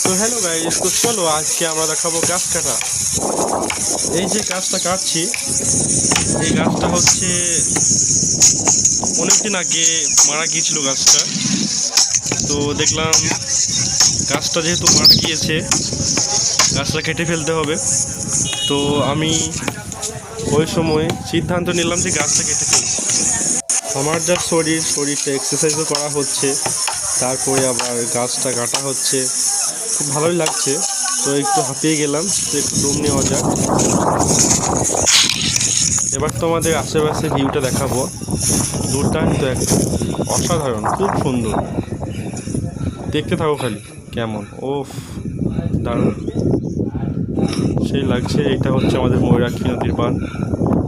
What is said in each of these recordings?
তো hello guys, তো চলো আজকে আমরা দেখাবো গাছ কাটা। এই যে গাছটা কাটছি, এই গাছটা হচ্ছে অনেকদিন আগে মারা গিয়েছিল গাছটা। তো দেখলাম গাছটা যেহেতু মারা গিয়েছে, গাছটা কেটে ফেলতে হবে। তো আমি ওই সময় সিদ্ধান্ত নিলাম যে গাছটা কেটে ফেলব। আমার যা শরীরটা এক্সারসাইজও করা হচ্ছে, তারপরে আবার গাছটা কাটা হচ্ছে, খুব ভালোই লাগছে। তো একটু হাঁপিয়ে গেলাম, তো একটু দম নেওয়া যাক। এবার তোমাদের আশেপাশে ভিউটা দেখাবো। দুর্দান্ত একটা, অসাধারণ, খুব সুন্দর। দেখতে থাকো খালি কেমন, ওফ দারুণ, সেই লাগছে। এটা হচ্ছে আমাদের ময়ূরাক্ষী নদীর বাঁধ।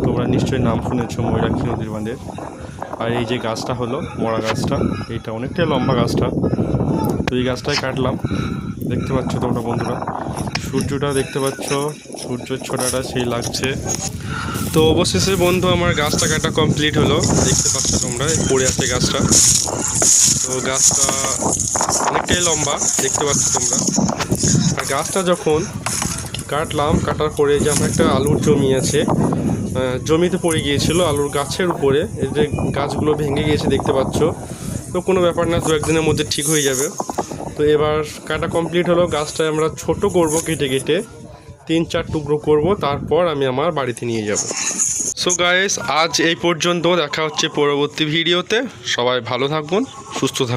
তোমরা নিশ্চয়ই নাম শুনেছো ময়ূরাক্ষী নদীর বাঁধের। আর এই যে গাছটা হলো মরা গাছটা, এইটা অনেকটাই লম্বা গাছটা। তো এই গাছটাই কাটলাম, দেখতে পাচ্ছ তোমরা বন্ধুরা। সূর্যটা দেখতে পাচ্ছ, সূর্যের ছোটাটা সেই লাগছে। তো অবশেষে বন্ধু আমার গাছটা কাটা কমপ্লিট হলো। দেখতে পাচ্ছ তোমরা, পড়ে আছে গাছটা। তো গাছটা অনেকটাই লম্বা, দেখতে পাচ্ছ তোমরা। আর গাছটা যখন কাটলাম, কাটার পরে যে আমার একটা আলুর জমি আছে, জমিতে পড়ে গিয়েছিল আলুর গাছের উপরে। এই যে গাছগুলো ভেঙে গিয়েছে দেখতে পাচ্ছ। তো কোনো ব্যাপার না, 2-1 দিনের মধ্যে ঠিক হয়ে যাবে। তো এবার কাটা কমপ্লিট হলো। গাছটা আমরা ছোট করব, কেটে কেটে 3-4 টুকরো করব, তারপর আমি আমার বাড়িতে নিয়ে যাব। সো গাইস, আজ এই পর্যন্ত। দেখা হচ্ছে পরবর্তী ভিডিওতে। সবাই ভালো থাকুন, সুস্থ থাকুন।